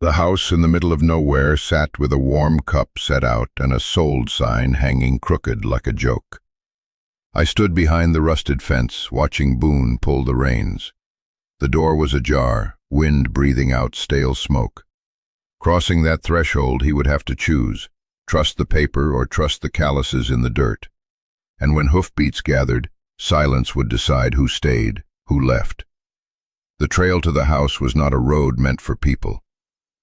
The house in the middle of nowhere sat with a warm cup set out and a sold sign hanging crooked like a joke. I stood behind the rusted fence, watching Boone pull the reins. The door was ajar, wind breathing out stale smoke. Crossing that threshold, he would have to choose, trust the paper or trust the calluses in the dirt. And when hoofbeats gathered, silence would decide who stayed, who left. The trail to the house was not a road meant for people.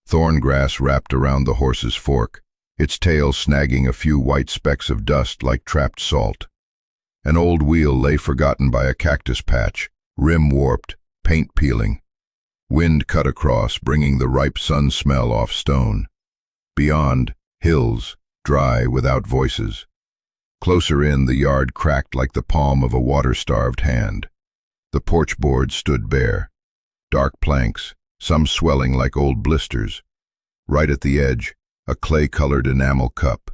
Thorn grass wrapped around the horse's fork, its tail snagging a few white specks of dust like trapped salt. An old wheel lay forgotten by a cactus patch, rim warped, paint peeling. Wind cut across, bringing the ripe sun smell off stone. Beyond, hills, dry without voices. Closer in, the yard cracked like the palm of a water-starved hand. The porch boards stood bare. Dark planks, some swelling like old blisters. Right at the edge, a clay-colored enamel cup.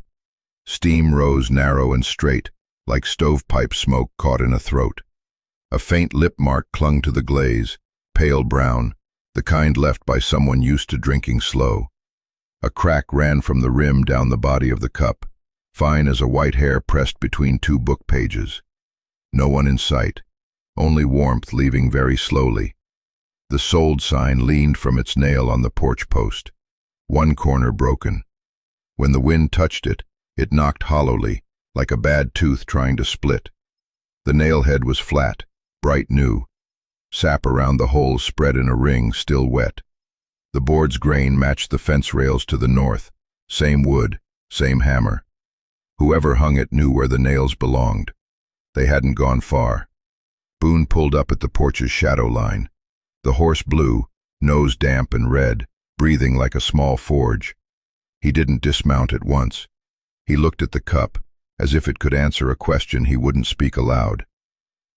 Steam rose narrow and straight, like stovepipe smoke caught in a throat. A faint lip mark clung to the glaze, pale brown, the kind left by someone used to drinking slow. A crack ran from the rim down the body of the cup, fine as a white hair pressed between two book pages. No one in sight, only warmth leaving very slowly. The sold sign leaned from its nail on the porch post, one corner broken. When the wind touched it, it knocked hollowly, like a bad tooth trying to split. The nail head was flat, bright new. Sap around the hole spread in a ring, still wet. The board's grain matched the fence rails to the north, same wood, same hammer. Whoever hung it knew where the nails belonged. They hadn't gone far. Boone pulled up at the porch's shadow line. The horse blew, nose damp and red, breathing like a small forge. He didn't dismount at once. He looked at the cup, as if it could answer a question he wouldn't speak aloud.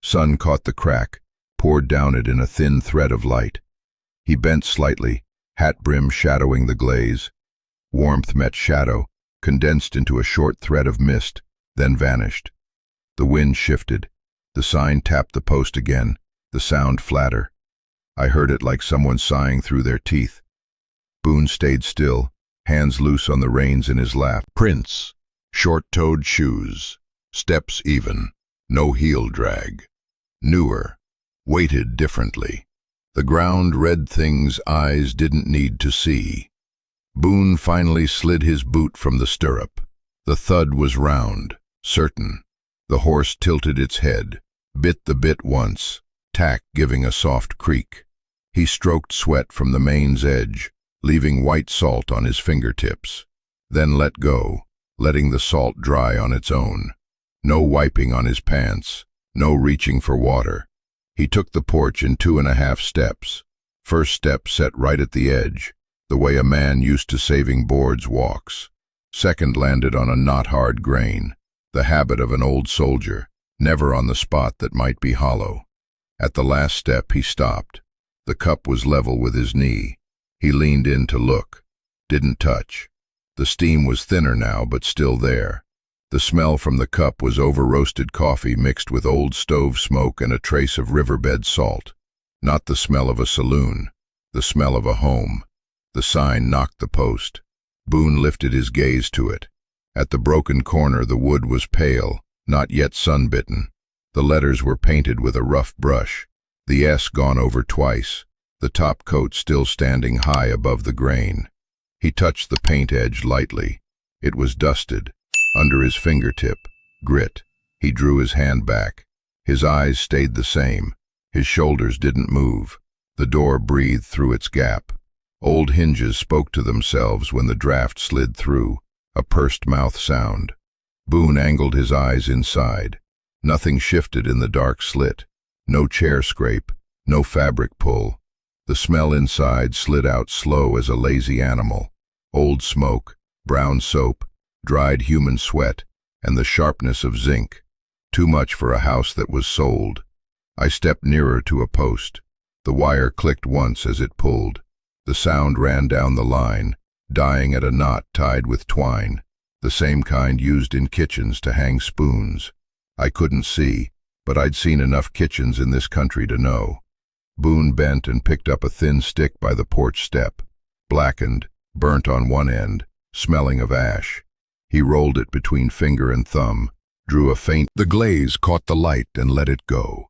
Sun caught the crack, poured down it in a thin thread of light. He bent slightly, hat brim shadowing the glaze. Warmth met shadow, condensed into a short thread of mist, then vanished. The wind shifted. The sign tapped the post again, the sound flatter. I heard it like someone sighing through their teeth. Boone stayed still, hands loose on the reins in his lap. Prints, short-toed shoes, steps even, no heel drag. Newer, weighted differently. The ground read things eyes didn't need to see. Boone finally slid his boot from the stirrup. The thud was round, certain. The horse tilted its head, bit the bit once, tack giving a soft creak. He stroked sweat from the mane's edge, leaving white salt on his fingertips. Then let go, letting the salt dry on its own. No wiping on his pants, no reaching for water. He took the porch in 2.5 steps. First step set right at the edge, the way a man used to saving boards walks. Second landed on a not-hard grain, the habit of an old soldier, never on the spot that might be hollow. At the last step he stopped. The cup was level with his knee. He leaned in to look. Didn't touch. The steam was thinner now, but still there. The smell from the cup was over-roasted coffee mixed with old stove smoke and a trace of riverbed salt. Not the smell of a saloon, the smell of a home. The sign knocked the post. Boone lifted his gaze to it. At the broken corner the wood was pale, not yet sun-bitten. The letters were painted with a rough brush, the S gone over twice, the top coat still standing high above the grain. He touched the paint edge lightly. It was dusted. Under his fingertip, grit. He drew his hand back. His eyes stayed the same. His shoulders didn't move. The door breathed through its gap. Old hinges spoke to themselves when the draft slid through, a pursed mouth sound. Boone angled his eyes inside. Nothing shifted in the dark slit. No chair scrape, no fabric pull. The smell inside slid out slow as a lazy animal. Old smoke, brown soap, dried human sweat, and the sharpness of zinc. Too much for a house that was sold. I stepped nearer to a post. The wire clicked once as it pulled. The sound ran down the line, dying at a knot tied with twine, the same kind used in kitchens to hang spoons. I couldn't see, but I'd seen enough kitchens in this country to know. Boone bent and picked up a thin stick by the porch step. blackened, burnt on one end, smelling of ash. He rolled it between finger and thumb, drew a faint. The glaze caught the light and let it go.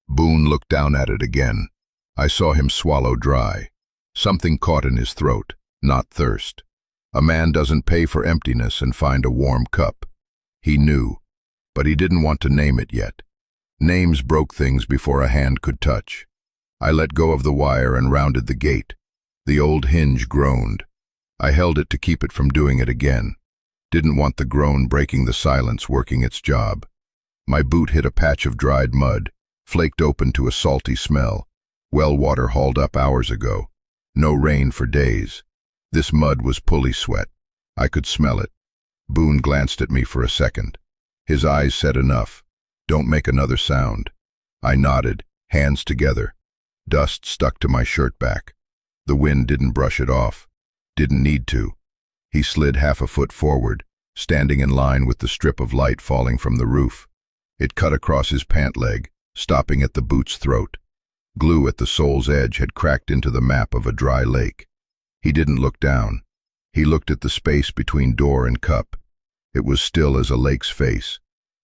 Boone looked down at it again. I saw him swallow dry. Something caught in his throat, not thirst. A man doesn't pay for emptiness and find a warm cup. He knew, but he didn't want to name it yet. Names broke things before a hand could touch. I let go of the wire and rounded the gate. The old hinge groaned. I held it to keep it from doing it again. Didn't want the groan breaking the silence working its job. My boot hit a patch of dried mud, flaked open to a salty smell. Well water hauled up hours ago. No rain for days. This mud was pulley sweat. I could smell it. Boone glanced at me for a second. His eyes said enough. Don't make another sound. I nodded, hands together. Dust stuck to my shirt back. The wind didn't brush it off. Didn't need to. He slid half a foot forward, standing in line with the strip of light falling from the roof. It cut across his pant leg, stopping at the boot's throat. Glue at the sole's edge had cracked into the map of a dry lake. He didn't look down. He looked at the space between door and cup. It was still as a lake's face.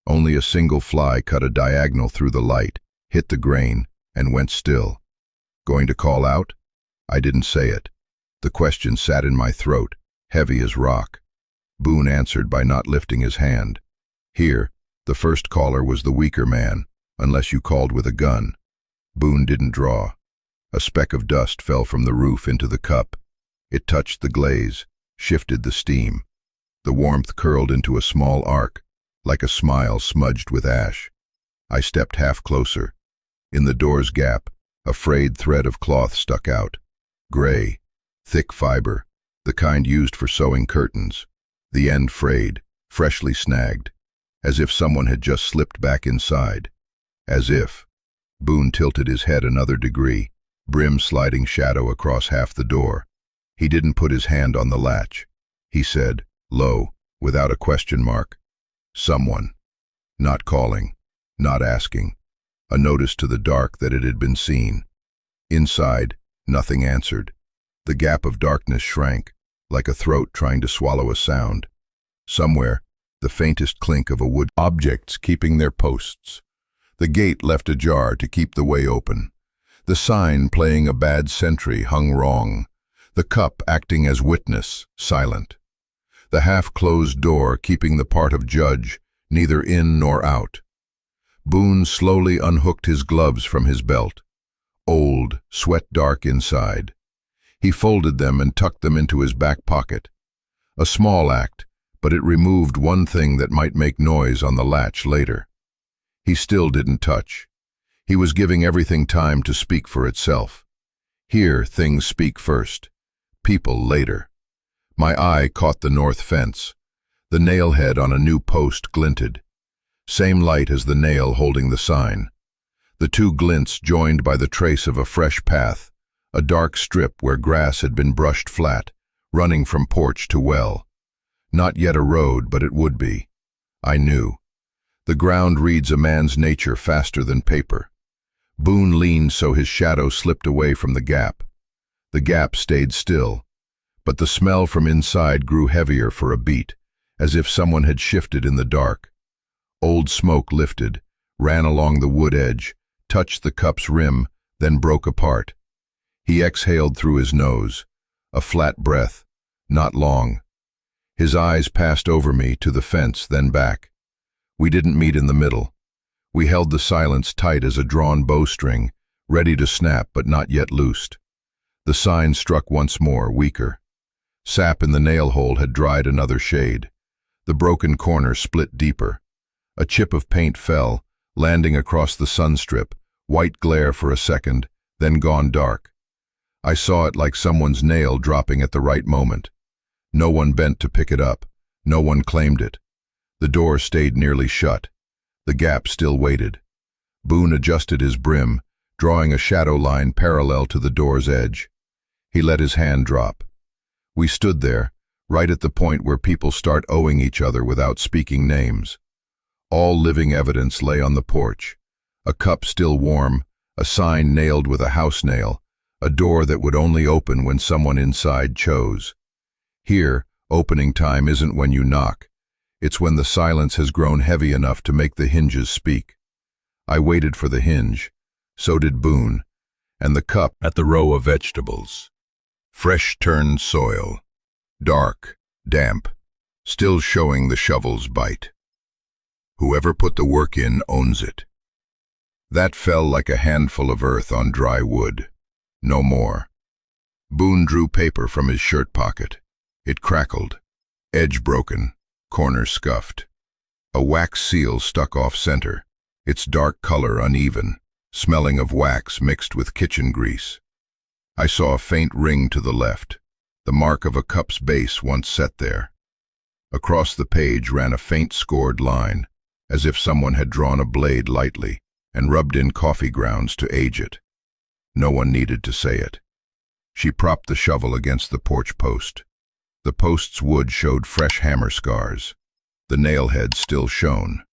Only a single fly cut a diagonal through the light, hit the grain, and went still. Going to call out? I didn't say it. The question sat in my throat, heavy as rock. Boone answered by not lifting his hand. Here, the first caller was the weaker man, unless you called with a gun. Boone didn't draw. A speck of dust fell from the roof into the cup. It touched the glaze, shifted the steam. The warmth curled into a small arc, like a smile smudged with ash. I stepped half closer. In the door's gap, a frayed thread of cloth stuck out. Gray, thick fiber, the kind used for sewing curtains. The end frayed, freshly snagged, as if someone had just slipped back inside. As if. Boone tilted his head another degree, brim sliding shadow across half the door. He didn't put his hand on the latch. He said, low, without a question mark, someone. Not calling, not asking. A notice to the dark that it had been seen. Inside, nothing answered. The gap of darkness shrank, like a throat trying to swallow a sound. Somewhere, the faintest clink of a wood. Objects keeping their posts. The gate left ajar to keep the way open. The sign playing a bad sentry hung wrong. The cup acting as witness, silent. The half-closed door keeping the part of judge, neither in nor out. Boone slowly unhooked his gloves from his belt. Old, sweat-dark inside. He folded them and tucked them into his back pocket. A small act, but it removed one thing that might make noise on the latch later. He still didn't touch. He was giving everything time to speak for itself. Here, things speak first. People later. My eye caught the north fence. The nail head on a new post glinted. Same light as the nail holding the sign. The two glints joined by the trace of a fresh path, a dark strip where grass had been brushed flat, running from porch to well. Not yet a road, but it would be. I knew. The ground reads a man's nature faster than paper. Boone leaned so his shadow slipped away from the gap. The gap stayed still, but the smell from inside grew heavier for a beat, as if someone had shifted in the dark. Old smoke lifted, ran along the wood edge, touched the cup's rim, then broke apart. He exhaled through his nose, a flat breath, not long. His eyes passed over me to the fence, then back. We didn't meet in the middle. We held the silence tight as a drawn bowstring, ready to snap but not yet loosed. The sign struck once more, weaker. Sap in the nail hole had dried another shade. The broken corner split deeper. A chip of paint fell, landing across the sunstrip, white glare for a second, then gone dark. I saw it like someone's nail dropping at the right moment. No one bent to pick it up. No one claimed it. The door stayed nearly shut. The gap still waited. Boone adjusted his brim, drawing a shadow line parallel to the door's edge. He let his hand drop. We stood there, right at the point where people start owing each other without speaking names. All living evidence lay on the porch. A cup still warm, a sign nailed with a house nail, a door that would only open when someone inside chose. Here, opening time isn't when you knock. It's when the silence has grown heavy enough to make the hinges speak. I waited for the hinge. So did Boone, and the cup at the row of vegetables. Fresh turned soil. Dark, damp, still showing the shovel's bite. Whoever put the work in owns it. That fell like a handful of earth on dry wood. No more. Boone drew paper from his shirt pocket. It crackled, edge broken, corner scuffed. A wax seal stuck off center, its dark color uneven, smelling of wax mixed with kitchen grease. I saw a faint ring to the left, the mark of a cup's base once set there. Across the page ran a faint scored line, as if someone had drawn a blade lightly and rubbed in coffee grounds to age it. No one needed to say it. She propped the shovel against the porch post. The post's wood showed fresh hammer scars. The nail head still shone.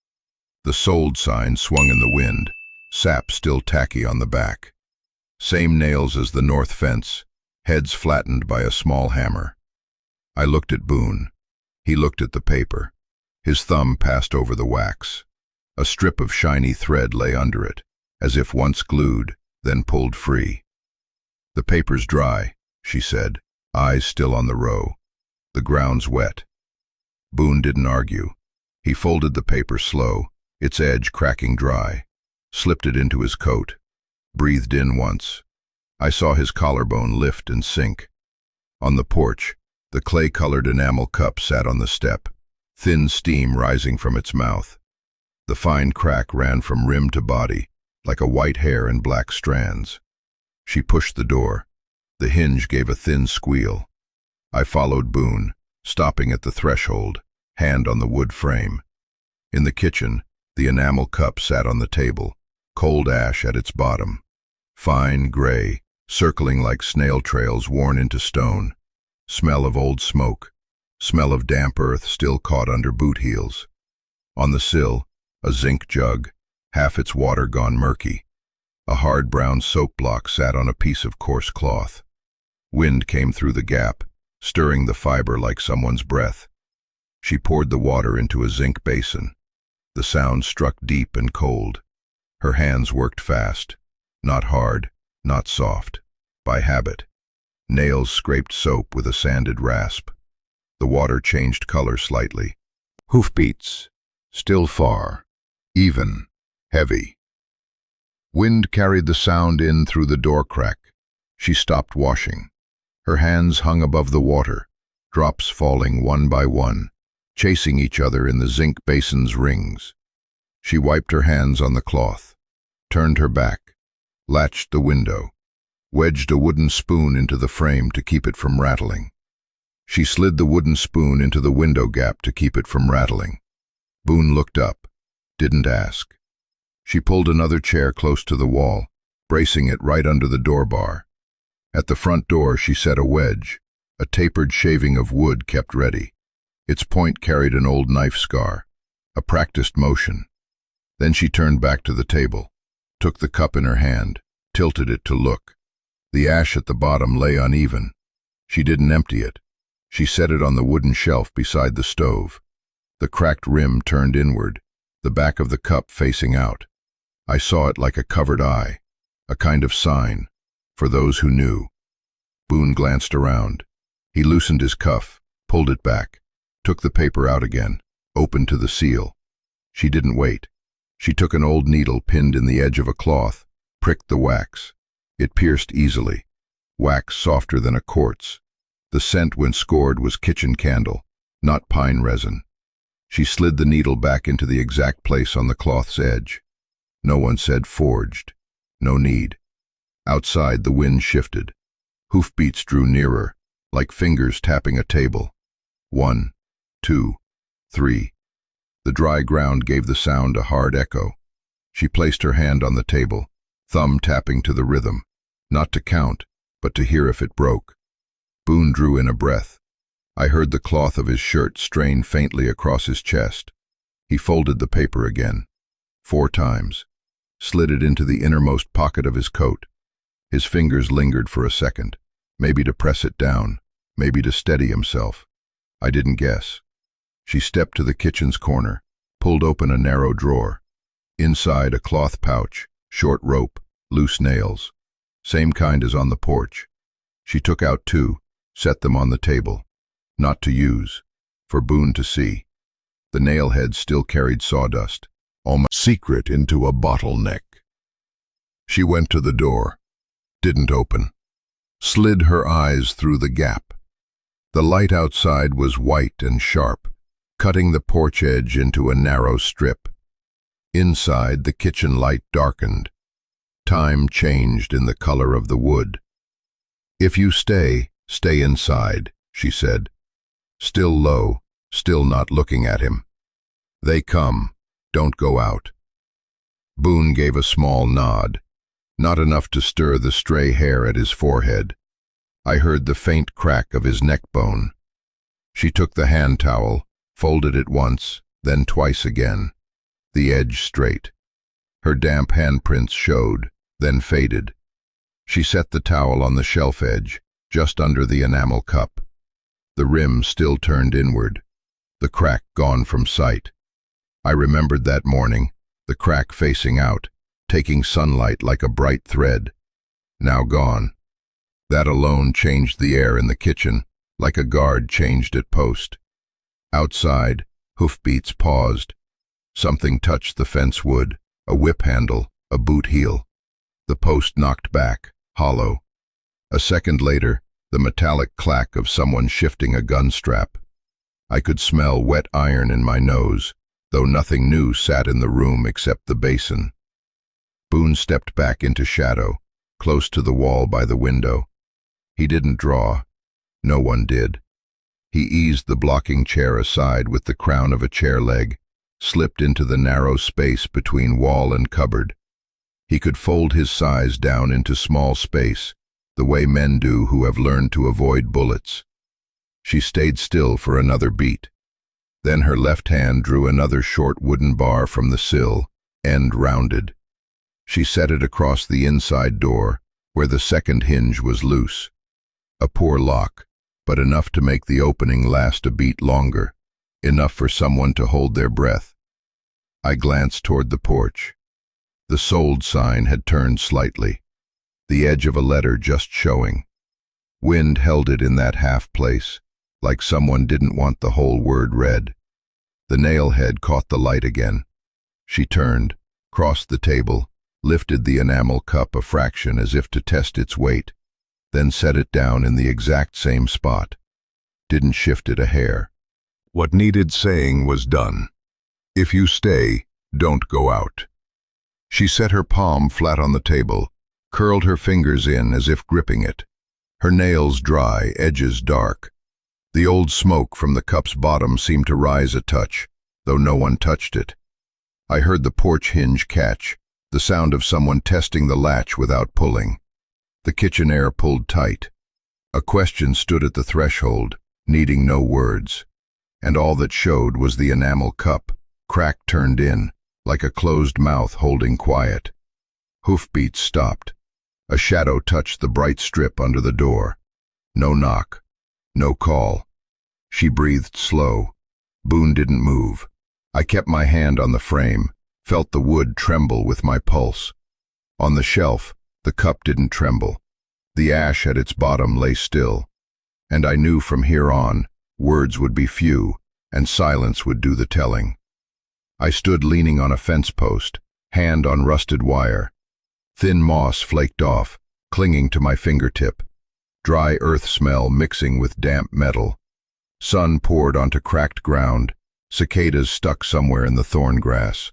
The sold sign swung in the wind, sap still tacky on the back. Same nails as the north fence, heads flattened by a small hammer. I looked at Boone. He looked at the paper. His thumb passed over the wax. A strip of shiny thread lay under it, as if once glued, then pulled free. "The paper's dry," she said, eyes still on the row. "The ground's wet." Boone didn't argue. He folded the paper slow, its edge cracking dry, slipped it into his coat, breathed in once. I saw his collarbone lift and sink. On the porch, the clay-colored enamel cup sat on the step, thin steam rising from its mouth. The fine crack ran from rim to body, like a white hair in black strands. She pushed the door. The hinge gave a thin squeal. I followed Boone, stopping at the threshold, hand on the wood frame. In the kitchen, the enamel cup sat on the table, cold ash at its bottom. Fine, gray, circling like snail trails worn into stone. Smell of old smoke. Smell of damp earth still caught under boot heels. On the sill, a zinc jug, half its water gone murky. A hard brown soap block sat on a piece of coarse cloth. Wind came through the gap, stirring the fiber like someone's breath. She poured the water into a zinc basin. The sound struck deep and cold. Her hands worked fast, not hard, not soft, by habit. Nails scraped soap with a sanded rasp. The water changed color slightly. Hoofbeats, still far, even, heavy. Wind carried the sound in through the door crack. She stopped washing. Her hands hung above the water, drops falling one by one, chasing each other in the zinc basin's rings. She wiped her hands on the cloth, turned her back, latched the window, wedged a wooden spoon into the frame to keep it from rattling. She slid the wooden spoon into the window gap to keep it from rattling. Boone looked up, didn't ask. She pulled another chair close to the wall, bracing it right under the door bar. At the front door she set a wedge, a tapered shaving of wood kept ready. Its point carried an old knife scar, a practiced motion. Then she turned back to the table, took the cup in her hand, tilted it to look. The ash at the bottom lay uneven. She didn't empty it. She set it on the wooden shelf beside the stove. The cracked rim turned inward, the back of the cup facing out. I saw it like a covered eye, a kind of sign, for those who knew. Boone glanced around. He loosened his cuff, pulled it back, took the paper out again, opened to the seal. She didn't wait. She took an old needle pinned in the edge of a cloth, pricked the wax. It pierced easily, wax softer than a quartz. The scent when scored was kitchen candle, not pine resin. She slid the needle back into the exact place on the cloth's edge. No one said forged. No need. Outside the wind shifted. Hoofbeats drew nearer, like fingers tapping a table. 1, 2, 3. The dry ground gave the sound a hard echo. She placed her hand on the table, thumb tapping to the rhythm, not to count, but to hear if it broke. Boone drew in a breath. I heard the cloth of his shirt strain faintly across his chest. He folded the paper again, 4 times, slid it into the innermost pocket of his coat, His fingers lingered for a second, maybe to press it down, maybe to steady himself. I didn't guess. She stepped to the kitchen's corner, pulled open a narrow drawer. Inside, a cloth pouch, short rope, loose nails. Same kind as on the porch. She took out two, set them on the table. Not to use, for Boone to see. The nail head still carried sawdust, almost secret into a bottleneck. She went to the door, didn't open, slid her eyes through the gap. The light outside was white and sharp, cutting the porch edge into a narrow strip. Inside, the kitchen light darkened. Time changed in the color of the wood. "If you stay inside," she said. Still low, still not looking at him. "They come, don't go out." Boone gave a small nod, not enough to stir the stray hair at his forehead. I heard the faint crack of his neck bone. She took the hand towel, folded it once, then twice again, the edge straight. Her damp handprints showed, then faded. She set the towel on the shelf edge, just under the enamel cup. The rim still turned inward, the crack gone from sight. I remembered that morning, the crack facing out, taking sunlight like a bright thread. Now gone. That alone changed the air in the kitchen, like a guard changed at post. Outside, hoofbeats paused. Something touched the fence wood, a whip handle, a boot heel. The post knocked back, hollow. A second later, the metallic clack of someone shifting a gun strap. I could smell wet iron in my nose, though nothing new sat in the room except the basin. Boone stepped back into shadow, close to the wall by the window. He didn't draw. No one did. He eased the blocking chair aside with the crown of a chair leg, slipped into the narrow space between wall and cupboard. He could fold his size down into small space, the way men do who have learned to avoid bullets. She stayed still for another beat. Then her left hand drew another short wooden bar from the sill, end rounded. She set it across the inside door, where the second hinge was loose. A poor lock, but enough to make the opening last a beat longer, enough for someone to hold their breath. I glanced toward the porch. The sold sign had turned slightly, the edge of a letter just showing. Wind held it in that half place, like someone didn't want the whole word read. The nail head caught the light again. She turned, crossed the table, lifted the enamel cup a fraction as if to test its weight, then set it down in the exact same spot. Didn't shift it a hair. What needed saying was done. "If you stay, don't go out." She set her palm flat on the table, curled her fingers in as if gripping it. Her nails dry, edges dark. The old smoke from the cup's bottom seemed to rise a touch, though no one touched it. I heard the porch hinge catch, the sound of someone testing the latch without pulling. The kitchen air pulled tight. A question stood at the threshold, needing no words, and all that showed was the enamel cup, crack turned in, like a closed mouth holding quiet. Hoofbeats stopped. A shadow touched the bright strip under the door. No knock. No call. She breathed slow. Boone didn't move. I kept my hand on the frame, felt the wood tremble with my pulse. On the shelf, the cup didn't tremble. The ash at its bottom lay still. And I knew from here on, words would be few, and silence would do the telling. I stood leaning on a fence post, hand on rusted wire. Thin moss flaked off, clinging to my fingertip. Dry earth smell mixing with damp metal. Sun poured onto cracked ground, cicadas stuck somewhere in the thorn grass.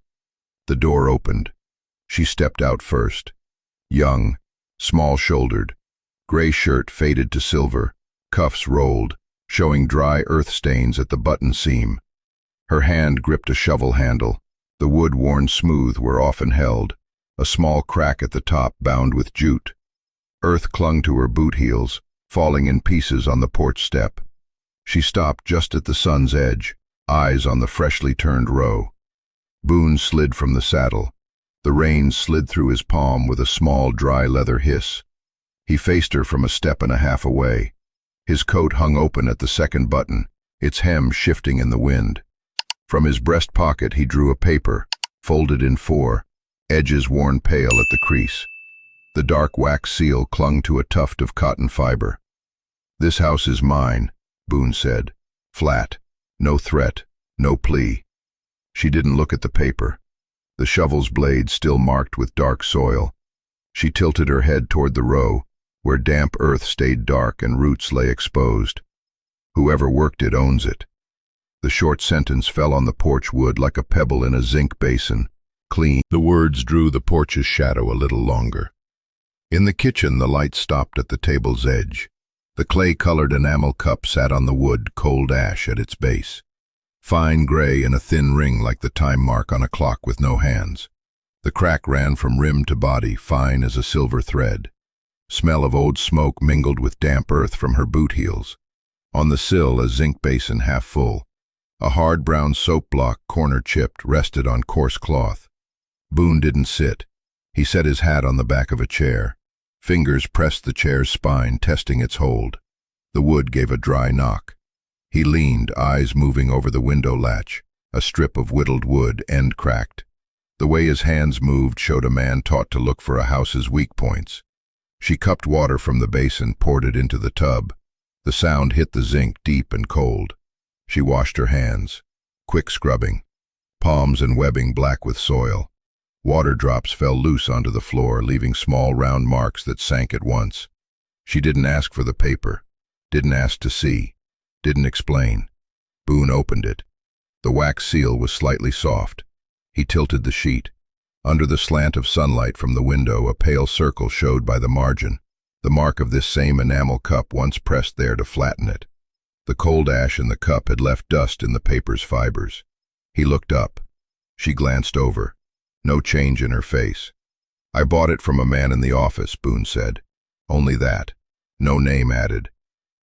The door opened. She stepped out first. Young, small-shouldered, gray shirt faded to silver, cuffs rolled, showing dry earth stains at the button seam. Her hand gripped a shovel handle, the wood worn smooth where often held, a small crack at the top bound with jute. Earth clung to her boot heels, falling in pieces on the porch step. She stopped just at the sun's edge, eyes on the freshly turned row. Boone slid from the saddle. The reins slid through his palm with a small dry leather hiss. He faced her from a step and a half away. His coat hung open at the second button, its hem shifting in the wind. From his breast pocket he drew a paper, folded in four, edges worn pale at the crease. The dark wax seal clung to a tuft of cotton fiber. "This house is mine," Boone said. Flat. No threat, no plea. She didn't look at the paper. The shovel's blade still marked with dark soil. She tilted her head toward the row, where damp earth stayed dark and roots lay exposed. "Whoever worked it owns it." The short sentence fell on the porch wood like a pebble in a zinc basin, clean. The words drew the porch's shadow a little longer. In the kitchen, the light stopped at the table's edge. The clay-colored enamel cup sat on the wood, cold ash at its base. Fine gray in a thin ring like the time mark on a clock with no hands. The crack ran from rim to body, fine as a silver thread. Smell of old smoke mingled with damp earth from her boot heels. On the sill, a zinc basin half full. A hard brown soap block, corner-chipped, rested on coarse cloth. Boone didn't sit. He set his hat on the back of a chair. Fingers pressed the chair's spine, testing its hold. The wood gave a dry knock. He leaned, eyes moving over the window latch, a strip of whittled wood, end cracked. The way his hands moved showed a man taught to look for a house's weak points. She cupped water from the basin, poured it into the tub. The sound hit the zinc deep and cold. She washed her hands. Quick scrubbing. Palms and webbing black with soil. Water drops fell loose onto the floor, leaving small round marks that sank at once. She didn't ask for the paper. Didn't ask to see. Didn't explain. Boone opened it. The wax seal was slightly soft. He tilted the sheet. Under the slant of sunlight from the window, a pale circle showed by the margin, the mark of this same enamel cup once pressed there to flatten it. The cold ash in the cup had left dust in the paper's fibers. He looked up. She glanced over. No change in her face. "I bought it from a man in the office," Boone said. "Only that. No name added."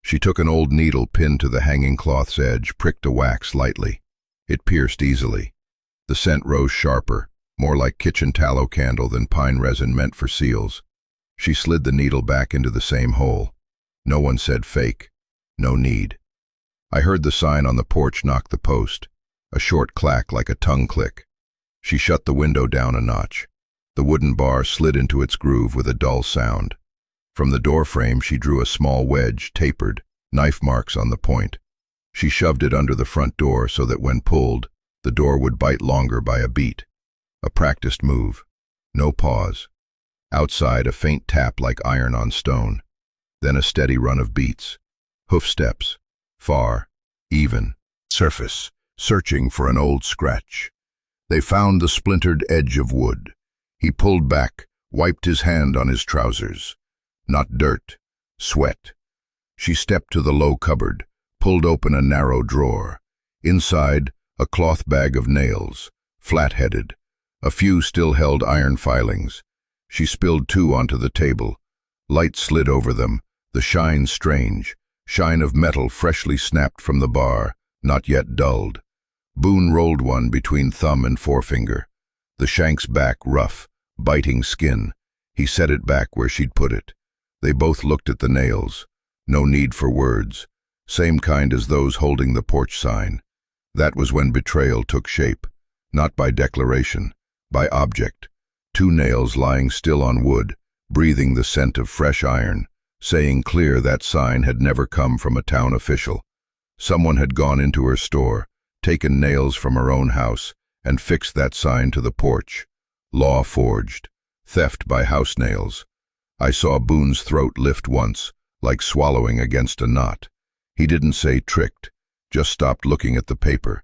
She took an old needle pinned to the hanging cloth's edge, pricked the wax lightly. It pierced easily. The scent rose sharper, more like kitchen tallow candle than pine resin meant for seals. She slid the needle back into the same hole. No one said fake. No need. I heard the sign on the porch knock the post, a short clack like a tongue click. She shut the window down a notch. The wooden bar slid into its groove with a dull sound. From the door frame she drew a small wedge, tapered, knife marks on the point. She shoved it under the front door so that when pulled, the door would bite longer by a beat. A practiced move. No pause. Outside, a faint tap like iron on stone. Then a steady run of beats. Hoof steps. Far. Even. Surface. Searching for an old scratch. They found the splintered edge of wood. He pulled back, wiped his hand on his trousers. Not dirt. Sweat. She stepped to the low cupboard, pulled open a narrow drawer. Inside, a cloth bag of nails, flat-headed. A few still held iron filings. She spilled two onto the table. Light slid over them, the shine strange, shine of metal freshly snapped from the bar, not yet dulled. Boone rolled one between thumb and forefinger. The shank's back rough, biting skin. He set it back where she'd put it. They both looked at the nails. No need for words. Same kind as those holding the porch sign. That was when betrayal took shape. Not by declaration, by object. Two nails lying still on wood, breathing the scent of fresh iron, saying clear that sign had never come from a town official. Someone had gone into her store, taken nails from her own house, and fixed that sign to the porch. Law forged. Theft by house nails. I saw Boone's throat lift once, like swallowing against a knot. He didn't say tricked, just stopped looking at the paper.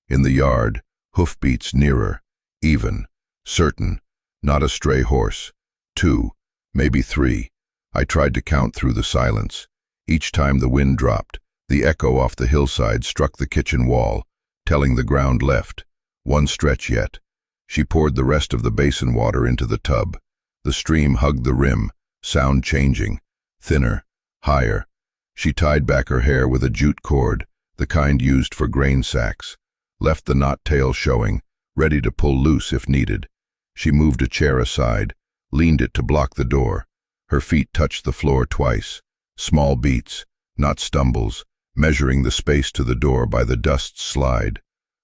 In the yard, hoofbeats nearer, even, certain, not a stray horse. 2, maybe 3. I tried to count through the silence. Each time the wind dropped, the echo off the hillside struck the kitchen wall, telling the ground left. One stretch yet. She poured the rest of the basin water into the tub. The stream hugged the rim, sound changing, thinner, higher. She tied back her hair with a jute cord, the kind used for grain sacks, left the knot tail showing, ready to pull loose if needed. She moved a chair aside, leaned it to block the door. Her feet touched the floor twice, small beats, not stumbles, measuring the space to the door by the dust's slide.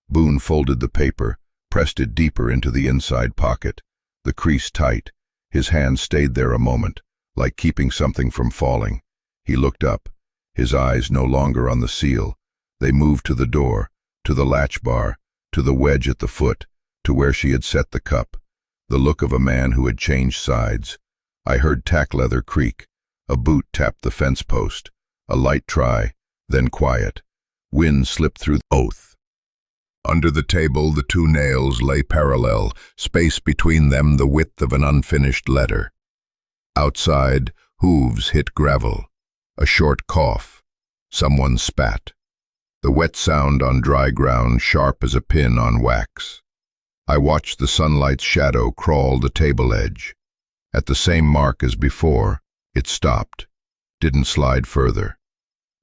Boone folded the paper, pressed it deeper into the inside pocket, the crease tight. His hand stayed there a moment, like keeping something from falling. He looked up, his eyes no longer on the seal. They moved to the door, to the latch bar, to the wedge at the foot, to where she had set the cup. The look of a man who had changed sides. I heard tack leather creak. A boot tapped the fence post. A light try, then quiet. Wind slipped through the oath. Under the table, the two nails lay parallel, space between them the width of an unfinished letter. Outside, hooves hit gravel. A short cough. Someone spat. The wet sound on dry ground sharp as a pin on wax. I watched the sunlight's shadow crawl the table edge. At the same mark as before, it stopped, didn't slide further.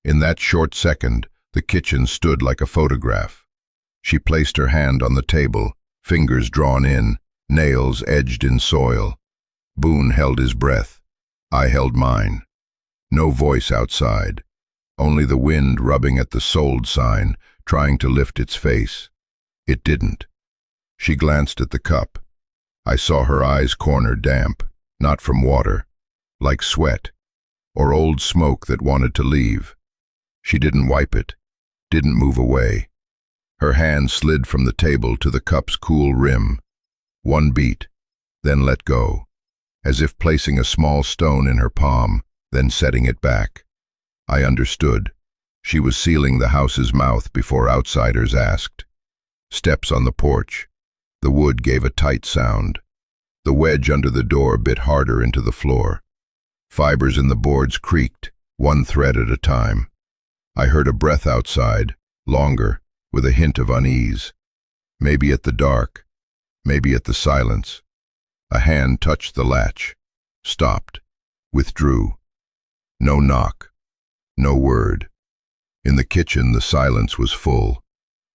In that short second, the kitchen stood like a photograph. She placed her hand on the table, fingers drawn in, nails edged in soil. Boone held his breath. I held mine. No voice outside. Only the wind rubbing at the sold sign, trying to lift its face. It didn't. She glanced at the cup. I saw her eyes corner damp, not from water, like sweat, or old smoke that wanted to leave. She didn't wipe it, didn't move away. Her hand slid from the table to the cup's cool rim. One beat, then let go, as if placing a small stone in her palm, then setting it back. I understood. She was sealing the house's mouth before outsiders asked. Steps on the porch. The wood gave a tight sound. The wedge under the door bit harder into the floor. Fibers in the boards creaked, one thread at a time. I heard a breath outside, longer, with a hint of unease. Maybe at the dark, maybe at the silence. A hand touched the latch, stopped, withdrew. No knock, no word. In the kitchen the silence was full.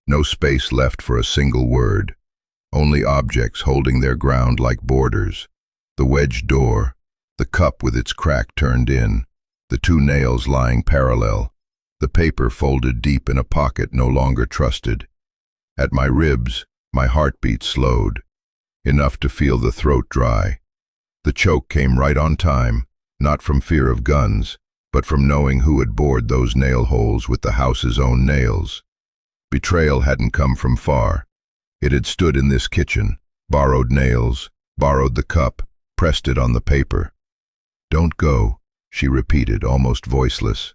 No space left for a single word. Only objects holding their ground like borders. The wedged door, the cup with its crack turned in, the two nails lying parallel, the paper folded deep in a pocket no longer trusted. At my ribs, my heartbeat slowed, enough to feel the throat dry. The choke came right on time, not from fear of guns, but from knowing who had bored those nail holes with the house's own nails. Betrayal hadn't come from far. It had stood in this kitchen, borrowed nails, borrowed the cup, pressed it on the paper. "Don't go," she repeated, almost voiceless.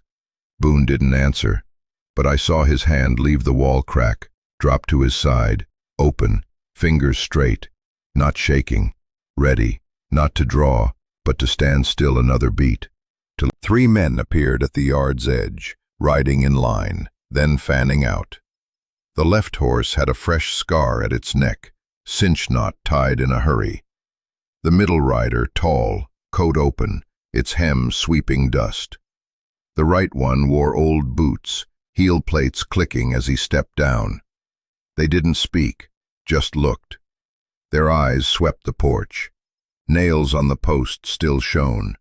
Boone didn't answer, but I saw his hand leave the wall crack, drop to his side, open, fingers straight, not shaking, ready, not to draw, but to stand still another beat. Three men appeared at the yard's edge, riding in line, then fanning out. The left horse had a fresh scar at its neck, cinch knot tied in a hurry. The middle rider, tall, coat open, its hem sweeping dust. The right one wore old boots, heel plates clicking as he stepped down. They didn't speak, just looked. Their eyes swept the porch. Nails on the post still shone.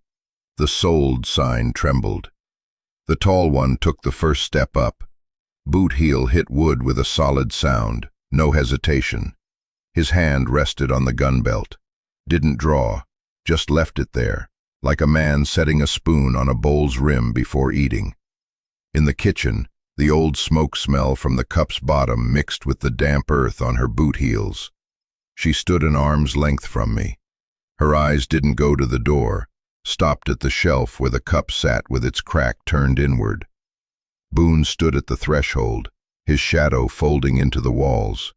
The sold sign trembled. The tall one took the first step up. Boot heel hit wood with a solid sound, no hesitation. His hand rested on the gun belt. Didn't draw, just left it there, like a man setting a spoon on a bowl's rim before eating. In the kitchen, the old smoke smell from the cup's bottom mixed with the damp earth on her boot heels. She stood an arm's length from me. Her eyes didn't go to the door, stopped at the shelf where the cup sat with its crack turned inward. Boone stood at the threshold, his shadow folding into the walls.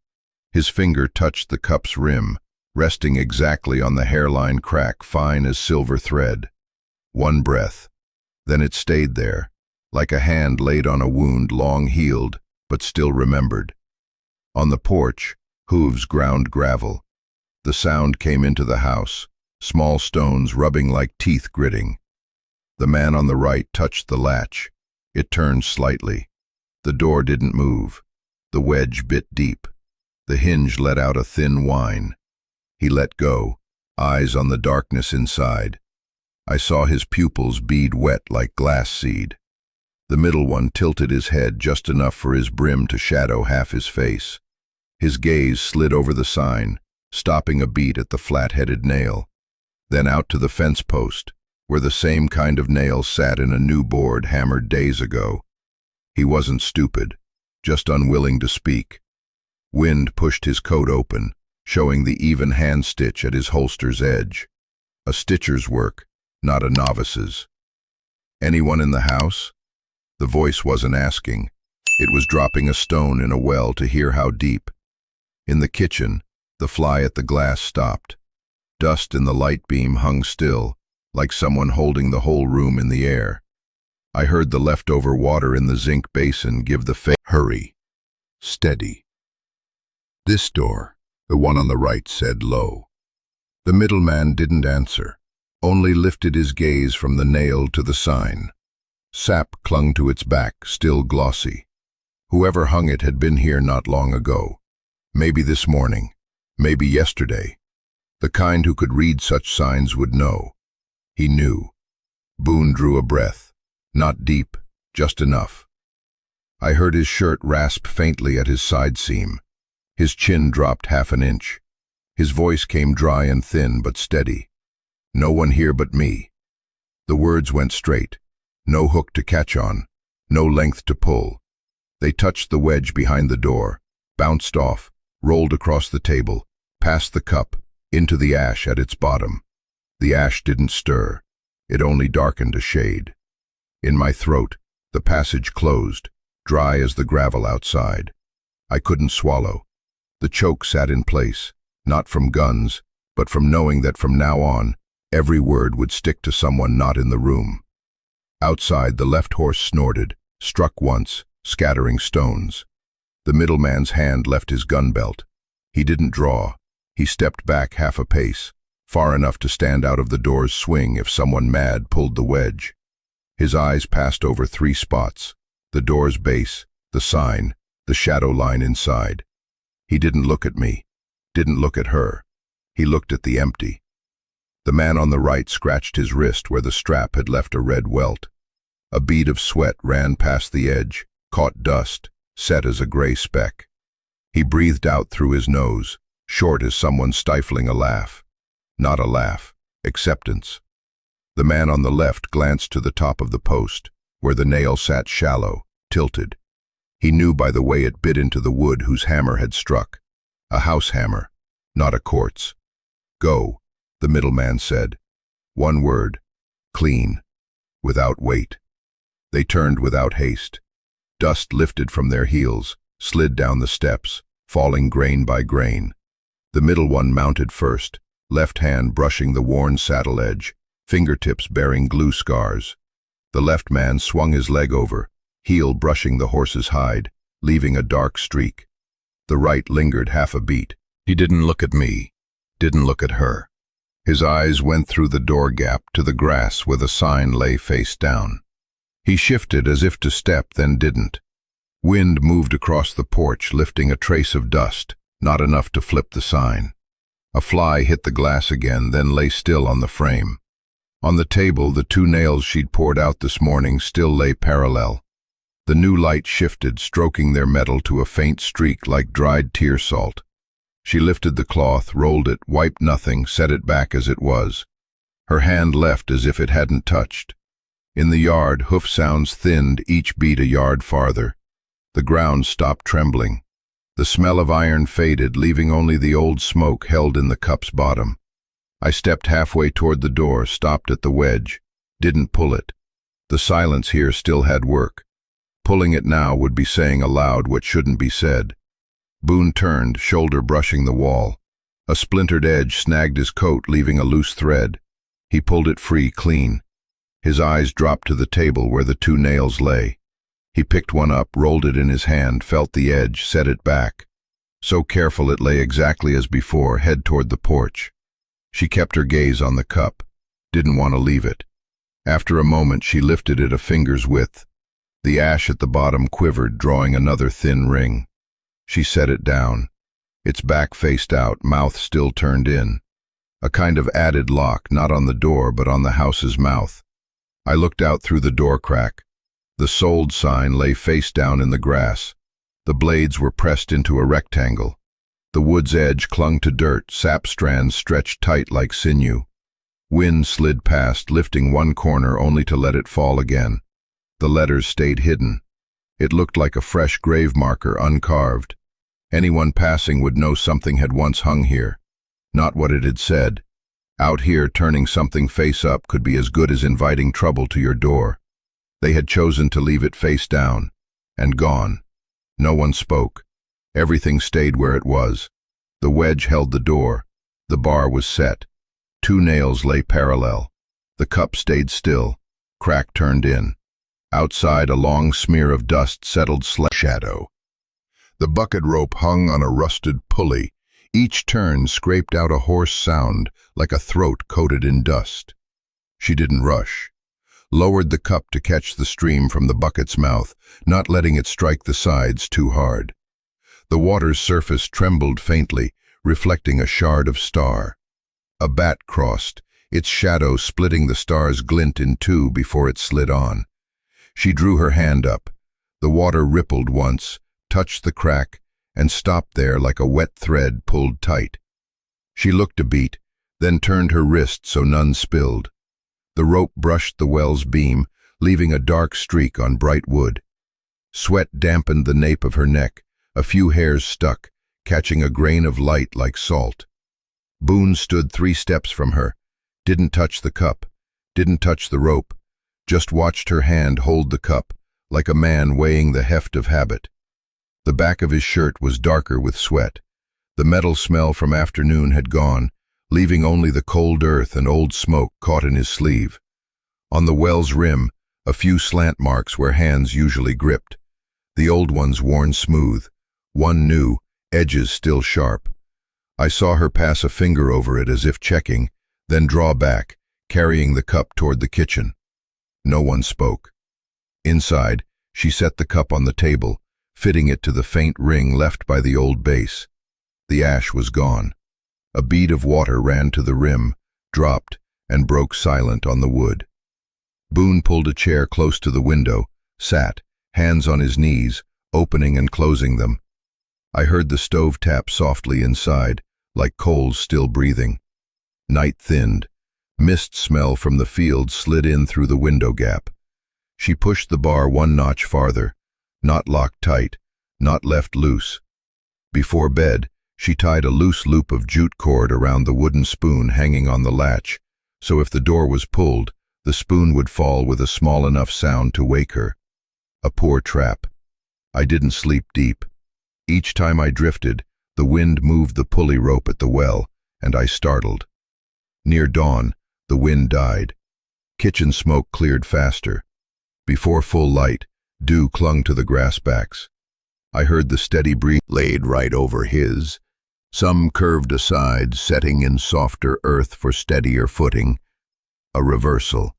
His finger touched the cup's rim, resting exactly on the hairline crack fine as silver thread. One breath. Then it stayed there, like a hand laid on a wound long healed, but still remembered. On the porch, hooves ground gravel. The sound came into the house, small stones rubbing like teeth gritting. The man on the right touched the latch. It turned slightly. The door didn't move. The wedge bit deep. The hinge let out a thin whine. He let go, eyes on the darkness inside. I saw his pupils bead wet like glass seed. The middle one tilted his head just enough for his brim to shadow half his face. His gaze slid over the sign, stopping a beat at the flat-headed nail, then out to the fence post, where the same kind of nail sat in a new board hammered days ago. He wasn't stupid, just unwilling to speak. Wind pushed his coat open, showing the even hand stitch at his holster's edge. A stitcher's work, not a novice's. "Anyone in the house?" The voice wasn't asking. It was dropping a stone in a well to hear how deep. In the kitchen, the fly at the glass stopped. Dust in the light beam hung still, like someone holding the whole room in the air. I heard the leftover water in the zinc basin give the "Hurry. Steady." "This door," the one on the right said low. The middleman didn't answer, only lifted his gaze from the nail to the sign. Sap clung to its back, still glossy. Whoever hung it had been here not long ago. Maybe this morning, maybe yesterday. The kind who could read such signs would know. He knew. Boone drew a breath. Not deep, just enough. I heard his shirt rasp faintly at his side seam. His chin dropped half an inch. His voice came dry and thin but steady. "No one here but me." The words went straight. No hook to catch on, no length to pull. They touched the wedge behind the door, bounced off, rolled across the table, past the cup, into the ash at its bottom. The ash didn't stir. It only darkened a shade. In my throat, the passage closed, dry as the gravel outside. I couldn't swallow. The choke sat in place, not from guns, but from knowing that from now on, every word would stick to someone not in the room. Outside, the left horse snorted, struck once, scattering stones. The middleman's hand left his gun belt. He didn't draw. He stepped back half a pace, far enough to stand out of the door's swing if someone mad pulled the wedge. His eyes passed over 3 spots: the door's base, the sign, the shadow line inside. He didn't look at me, didn't look at her. He looked at the empty. The man on the right scratched his wrist where the strap had left a red welt. A bead of sweat ran past the edge, caught dust, set as a gray speck. He breathed out through his nose, short as someone stifling a laugh. Not a laugh, acceptance. The man on the left glanced to the top of the post, where the nail sat shallow, tilted. He knew by the way it bit into the wood whose hammer had struck. A house hammer, not a quartz. "Go," the middleman said. One word: clean, without weight. They turned without haste. Dust lifted from their heels, slid down the steps, falling grain by grain. The middle one mounted first, left hand brushing the worn saddle edge, fingertips bearing glue scars. The left man swung his leg over, heel brushing the horse's hide, leaving a dark streak. The right lingered half a beat. He didn't look at me, didn't look at her. His eyes went through the door gap to the grass where the sign lay face down. He shifted as if to step, then didn't. Wind moved across the porch, lifting a trace of dust, not enough to flip the sign. A fly hit the glass again, then lay still on the frame. On the table, the 2 nails she'd poured out this morning still lay parallel. The new light shifted, stroking their metal to a faint streak like dried tear salt. She lifted the cloth, rolled it, wiped nothing, set it back as it was. Her hand left as if it hadn't touched. In the yard, hoof sounds thinned, each beat a yard farther. The ground stopped trembling. The smell of iron faded, leaving only the old smoke held in the cup's bottom. I stepped halfway toward the door, stopped at the wedge, didn't pull it. The silence here still had work. Pulling it now would be saying aloud what shouldn't be said. Boone turned, shoulder brushing the wall. A splintered edge snagged his coat, leaving a loose thread. He pulled it free, clean. His eyes dropped to the table where the 2 nails lay. He picked one up, rolled it in his hand, felt the edge, set it back. So careful it lay exactly as before, head toward the porch. She kept her gaze on the cup, didn't want to leave it. After a moment she lifted it a finger's width. The ash at the bottom quivered, drawing another thin ring. She set it down. Its back faced out, mouth still turned in. a kind of added lock, not on the door but on the house's mouth. I looked out through the door crack. The sold sign lay face down in the grass. The blades were pressed into a rectangle. The wood's edge clung to dirt, sap strands stretched tight like sinew. Wind slid past, lifting one corner only to let it fall again. The letters stayed hidden. It looked like a fresh grave marker, uncarved. Anyone passing would know something had once hung here. Not what it had said. Out here, turning something face up could be as good as inviting trouble to your door. They had chosen to leave it face down. And gone. No one spoke. Everything stayed where it was. The wedge held the door. The bar was set. 2 nails lay parallel. The cup stayed still. Crack turned in. Outside, a long smear of dust settled shadow. The bucket rope hung on a rusted pulley. Each turn scraped out a hoarse sound, like a throat coated in dust. She didn't rush. Lowered the cup to catch the stream from the bucket's mouth, not letting it strike the sides too hard. The water's surface trembled faintly, reflecting a shard of star. A bat crossed, its shadow splitting the star's glint in two before it slid on. She drew her hand up. The water rippled once, touched the crack, and stopped there like a wet thread pulled tight. She looked a beat, then turned her wrist so none spilled. The rope brushed the well's beam, leaving a dark streak on bright wood. Sweat dampened the nape of her neck. A few hairs stuck, catching a grain of light like salt. Boone stood 3 steps from her, didn't touch the cup, didn't touch the rope, just watched her hand hold the cup, like a man weighing the heft of habit. The back of his shirt was darker with sweat. The metal smell from afternoon had gone, leaving only the cold earth and old smoke caught in his sleeve. On the well's rim, a few slant marks where hands usually gripped. The old ones worn smooth. One new, edges still sharp. I saw her pass a finger over it as if checking, then draw back, carrying the cup toward the kitchen. No one spoke. Inside, she set the cup on the table, fitting it to the faint ring left by the old base. The ash was gone. A bead of water ran to the rim, dropped, and broke silent on the wood. Boone pulled a chair close to the window, sat, hands on his knees, opening and closing them. I heard the stove tap softly inside, like coals still breathing. Night thinned. Mist smell from the field slid in through the window gap. She pushed the bar 1 notch farther, not locked tight, not left loose. Before bed, she tied a loose loop of jute cord around the wooden spoon hanging on the latch, so if the door was pulled, the spoon would fall with a small enough sound to wake her. A poor trap. I didn't sleep deep. Each time I drifted, the wind moved the pulley rope at the well, and I startled. Near dawn, the wind died. Kitchen smoke cleared faster. Before full light, dew clung to the grass backs. I heard the steady breeze laid right over his. Some curved aside, setting in softer earth for steadier footing. A reversal.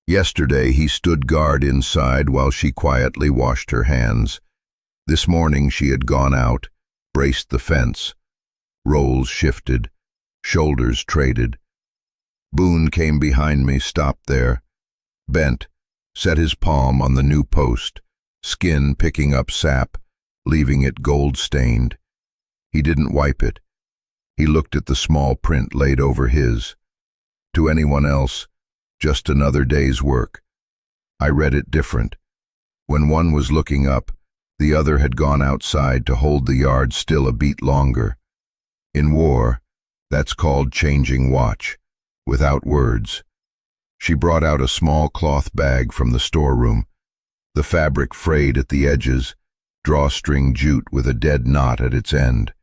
Yesterday he stood guard inside while she quietly washed her hands. This morning she had gone out, braced the fence. Roles shifted, shoulders traded. Boone came behind me, stopped there, bent, set his palm on the new post, skin picking up sap, leaving it gold-stained. He didn't wipe it. He looked at the small print laid over his. To anyone else, just another day's work. I read it different. When one was looking up, the other had gone outside to hold the yard still a beat longer. In war, that's called changing watch, without words. She brought out a small cloth bag from the storeroom, the fabric frayed at the edges, drawstring jute with a dead knot at its end.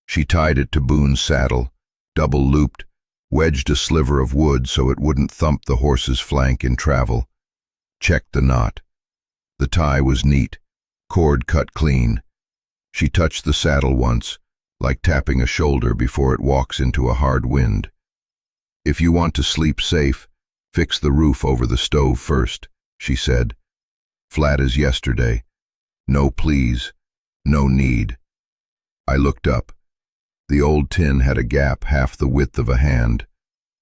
She tied it to Boone's saddle, double-looped, wedged a sliver of wood so it wouldn't thump the horse's flank in travel. Checked the knot. The tie was neat, cord cut clean. She touched the saddle once, like tapping a shoulder before it walks into a hard wind. If you want to sleep safe, fix the roof over the stove first, she said. Flat as yesterday. No please, no need. I looked up. The old tin had a gap half the width of a hand.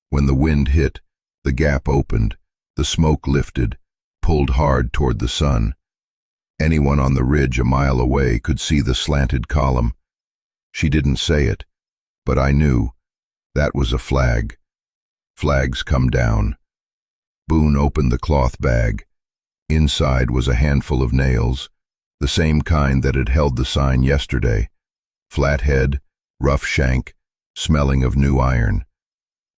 When the wind hit, the gap opened, the smoke lifted, pulled hard toward the sun. Anyone on the ridge a mile away could see the slanted column. She didn't say it, but I knew. That was a flag. Flags come down. Boone opened the cloth bag. Inside was a handful of nails, the same kind that had held the sign yesterday. Flat head, rough shank, smelling of new iron.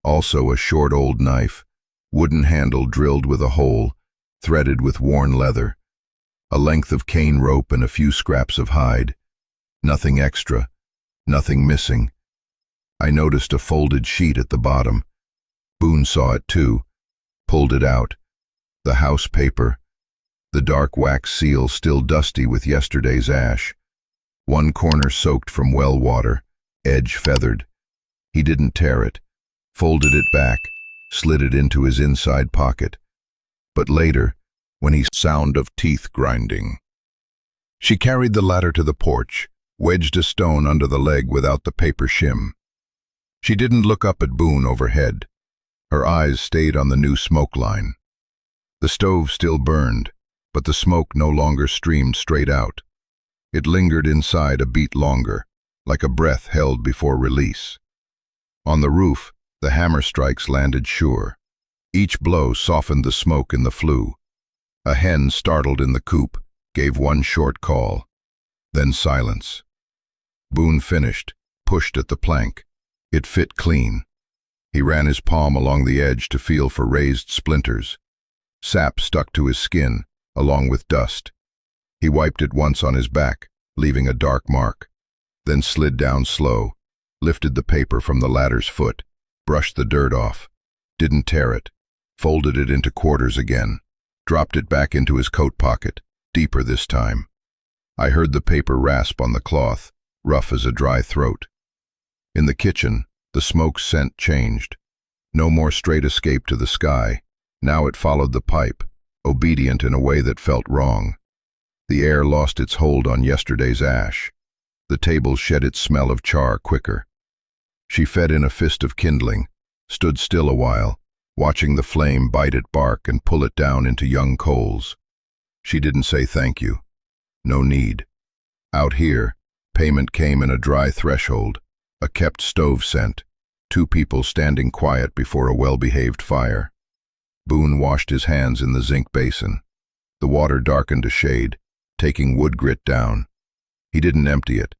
Also a short old knife, wooden handle drilled with a hole, threaded with worn leather. A length of cane rope and a few scraps of hide. Nothing extra, nothing missing. I noticed a folded sheet at the bottom. Boone saw it too, pulled it out. The house paper. The dark wax seal still dusty with yesterday's ash. One corner soaked from well water, edge feathered. He didn't tear it, folded it back, slid it into his inside pocket. But later, when he sound of teeth grinding. She carried the ladder to the porch, wedged a stone under the leg without the paper shim. She didn't look up at Boone overhead. Her eyes stayed on the new smoke line. The stove still burned, but the smoke no longer streamed straight out. It lingered inside a beat longer, like a breath held before release. On the roof, the hammer strikes landed sure. Each blow softened the smoke in the flue. A hen startled in the coop, gave one short call. Then silence. Boone finished, pushed at the plank. It fit clean. He ran his palm along the edge to feel for raised splinters. Sap stuck to his skin, along with dust. He wiped it once on his back, leaving a dark mark, then slid down slow, lifted the paper from the ladder's foot, brushed the dirt off, didn't tear it, folded it into quarters again, dropped it back into his coat pocket, deeper this time. I heard the paper rasp on the cloth, rough as a dry throat. In the kitchen, the smoke scent changed. No more straight escape to the sky. Now it followed the pipe, obedient in a way that felt wrong. The air lost its hold on yesterday's ash. The table shed its smell of char quicker. She fed in a fist of kindling, stood still a while, watching the flame bite at bark and pull it down into young coals. She didn't say thank you. No need. Out here, payment came in a dry threshold, a kept stove scent, two people standing quiet before a well-behaved fire. Boone washed his hands in the zinc basin. The water darkened to shade, taking wood grit down. He didn't empty it,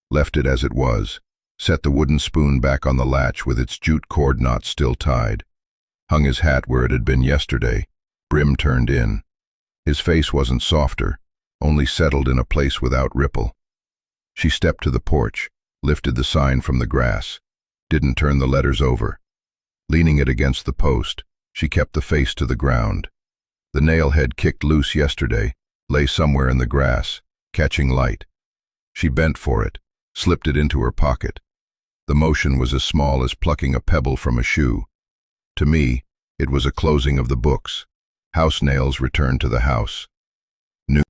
left it as it was, set the wooden spoon back on the latch with its jute cord knot still tied, hung his hat where it had been yesterday, brim turned in. His face wasn't softer, only settled in a place without ripple. She stepped to the porch, lifted the sign from the grass, didn't turn the letters over. Leaning it against the post, she kept the face to the ground. The nail head kicked loose yesterday, lay somewhere in the grass, catching light. She bent for it, slipped it into her pocket. The motion was as small as plucking a pebble from a shoe. To me, it was a closing of the books. House nails returned to the house.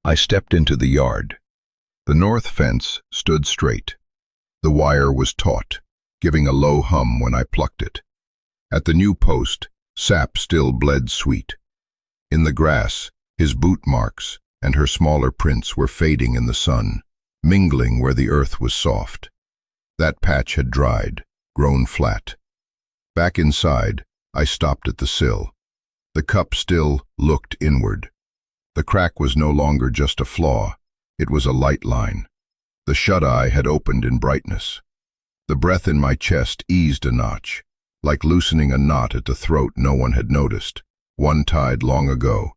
I stepped into the yard. The north fence stood straight. The wire was taut, giving a low hum when I plucked it. At the new post, sap still bled sweet. In the grass, his boot marks and her smaller prints were fading in the sun, mingling where the earth was soft. That patch had dried, grown flat. Back inside, I stopped at the sill. The cup still looked inward. The crack was no longer just a flaw, it was a light line. The shut eye had opened in brightness. The breath in my chest eased a notch, like loosening a knot at the throat no one had noticed, one tied long ago.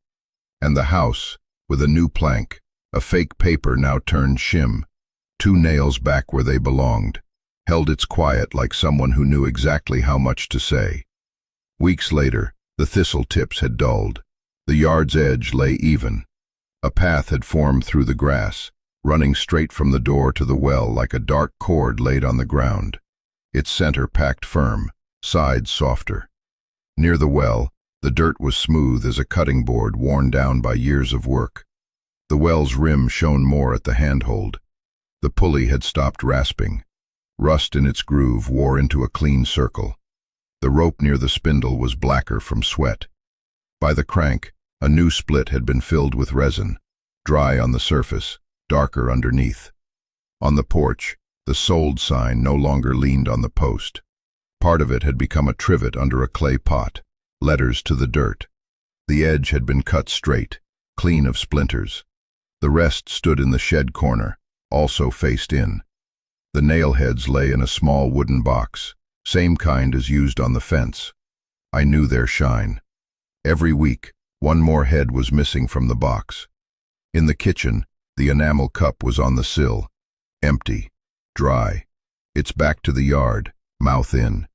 And the house, with a new plank, a fake paper now turned shim, two nails back where they belonged, held its quiet like someone who knew exactly how much to say. Weeks later, the thistle tips had dulled. The yard's edge lay even. A path had formed through the grass, running straight from the door to the well like a dark cord laid on the ground. Its center packed firm, sides softer. Near the well, the dirt was smooth as a cutting board worn down by years of work. The well's rim shone more at the handhold. The pulley had stopped rasping. Rust in its groove wore into a clean circle. The rope near the spindle was blacker from sweat. By the crank, a new split had been filled with resin, dry on the surface, darker underneath. On the porch, the sold sign no longer leaned on the post. Part of it had become a trivet under a clay pot, letters to the dirt. The edge had been cut straight, clean of splinters. The rest stood in the shed corner, also faced in. The nail heads lay in a small wooden box, same kind as used on the fence. I knew their shine. Every week, one more head was missing from the box. In the kitchen, the enamel cup was on the sill, empty, dry. Its back to the yard, mouth in.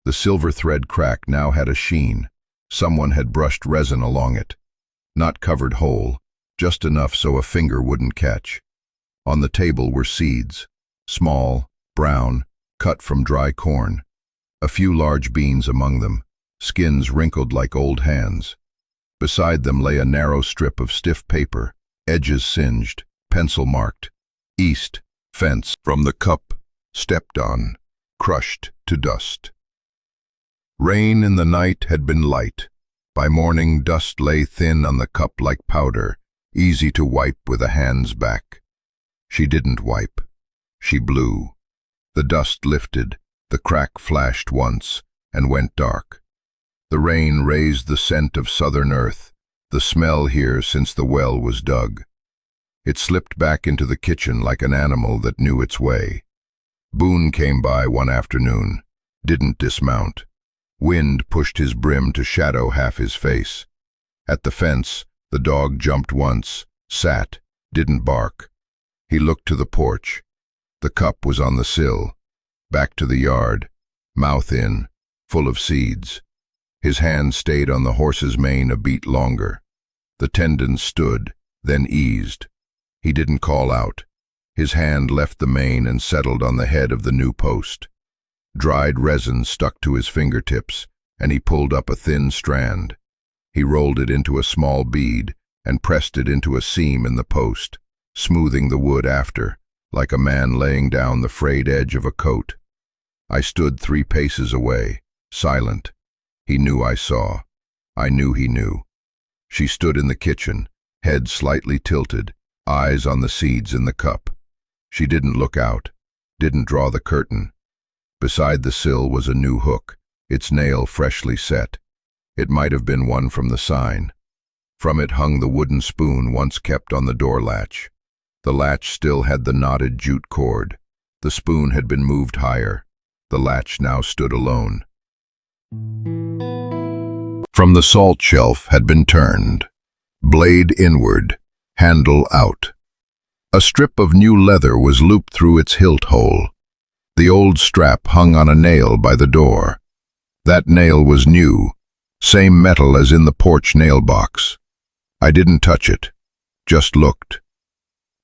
The silver thread crack now had a sheen. Someone had brushed resin along it. Not covered whole, just enough so a finger wouldn't catch. On the table were seeds, small, brown, cut from dry corn. A few large beans among them, skins wrinkled like old hands. Beside them lay a narrow strip of stiff paper, edges singed, pencil marked. East, fence. From the cup, stepped on, crushed to dust. Rain in the night had been light. By morning, dust lay thin on the cup like powder, easy to wipe with a hand's back. She didn't wipe. She blew. The dust lifted, the crack flashed once, and went dark. The rain raised the scent of southern earth, the smell here since the well was dug. It slipped back into the kitchen like an animal that knew its way. Boone came by one afternoon, didn't dismount. Wind pushed his brim to shadow half his face. At the fence, the dog jumped once, sat, didn't bark. He looked to the porch. The cup was on the sill. Back to the yard, mouth in, full of seeds. His hand stayed on the horse's mane a beat longer. The tendons stood, then eased. He didn't call out. His hand left the mane and settled on the head of the new post. Dried resin stuck to his fingertips, and he pulled up a thin strand. He rolled it into a small bead and pressed it into a seam in the post, smoothing the wood after, like a man laying down the frayed edge of a coat. I stood 3 paces away, silent. He knew I saw. I knew he knew. She stood in the kitchen, head slightly tilted, eyes on the seeds in the cup. She didn't look out, didn't draw the curtain. Beside the sill was a new hook, its nail freshly set. It might have been one from the sign. From it hung the wooden spoon once kept on the door latch. The latch still had the knotted jute cord. The spoon had been moved higher. The latch now stood alone. From the salt shelf had been turned, blade inward, handle out. A strip of new leather was looped through its hilt hole. The old strap hung on a nail by the door. That nail was new, same metal as in the porch nail box. I didn't touch it, just looked.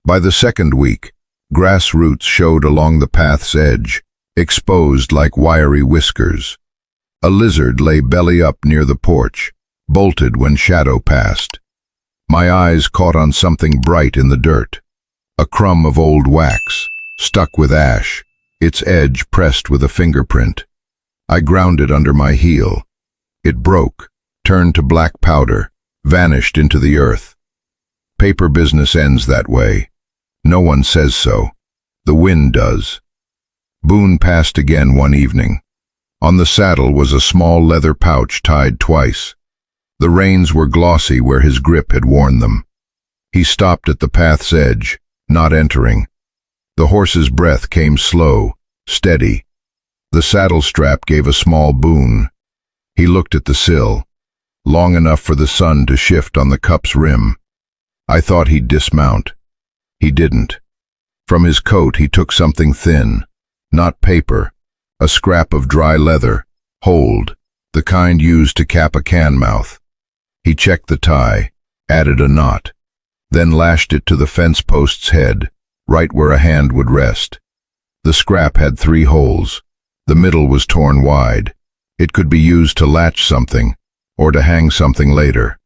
By the second week, grass roots showed along the path's edge, exposed like wiry whiskers. A lizard lay belly up near the porch, bolted when shadow passed. My eyes caught on something bright in the dirt. A crumb of old wax, stuck with ash, its edge pressed with a fingerprint. I ground it under my heel. It broke, turned to black powder, vanished into the earth. Paper business ends that way. No one says so. The wind does. Boone passed again one evening. On the saddle was a small leather pouch tied twice. The reins were glossy where his grip had worn them. He stopped at the path's edge, not entering. The horse's breath came slow, steady. The saddle strap gave a small boon. He looked at the sill, long enough for the sun to shift on the cup's rim. I thought he'd dismount. He didn't. From his coat he took something thin, not paper, a scrap of dry leather, holed, the kind used to cap a can mouth. He checked the tie, added a knot, then lashed it to the fence post's head, right where a hand would rest. The scrap had 3 holes. The middle was torn wide. It could be used to latch something, or to hang something later.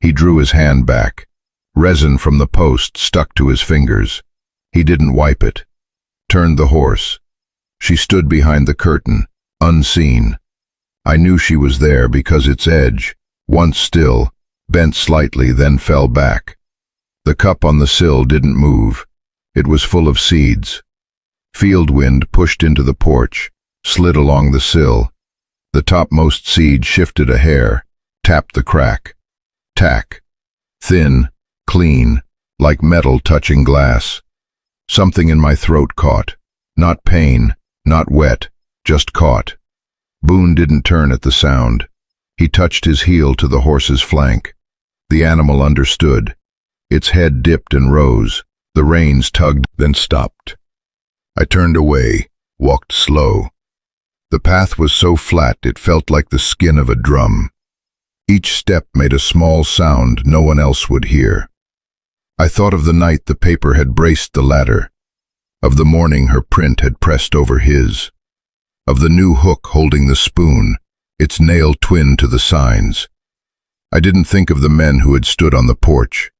He drew his hand back. Resin from the post stuck to his fingers. He didn't wipe it. Turned the horse. She stood behind the curtain, unseen. I knew she was there because its edge, once still, bent slightly, then fell back. The cup on the sill didn't move. It was full of seeds. Field wind pushed into the porch, slid along the sill. The topmost seed shifted a hair, tapped the crack. Tack. Thin, clean, like metal touching glass. Something in my throat caught. Not pain, not wet, just caught. Boone didn't turn at the sound. He touched his heel to the horse's flank. The animal understood. Its head dipped and rose. The reins tugged, then stopped. I turned away, walked slow. The path was so flat it felt like the skin of a drum. Each step made a small sound no one else would hear. I thought of the night the paper had braced the ladder, of the morning her print had pressed over his, of the new hook holding the spoon, its nail twin to the signs. I didn't think of the men who had stood on the porch.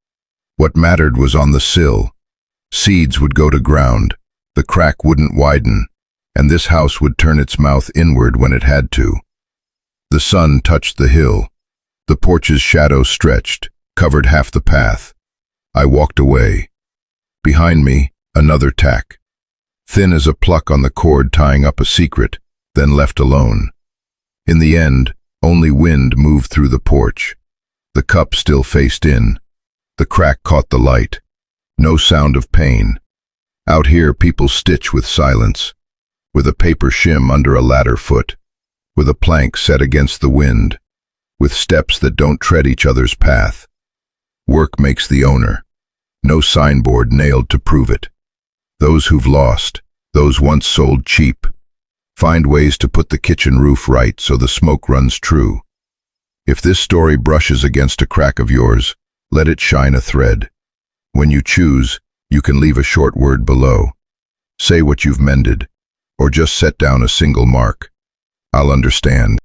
What mattered was on the sill. Seeds would go to ground, the crack wouldn't widen, and this house would turn its mouth inward when it had to. The sun touched the hill. The porch's shadow stretched, covered half the path. I walked away. Behind me, another tack. Thin as a pluck on the cord tying up a secret, then left alone. In the end, only wind moved through the porch. The cup still faced in. The crack caught the light. No sound of pain. Out here people stitch with silence, with a paper shim under a ladder foot, with a plank set against the wind, with steps that don't tread each other's path. Work makes the owner. No signboard nailed to prove it. Those who've lost, those once sold cheap, find ways to put the kitchen roof right so the smoke runs true. If this story brushes against a crack of yours, let it shine a thread. When you choose, you can leave a short word below. Say what you've mended, or just set down a single mark. I'll understand.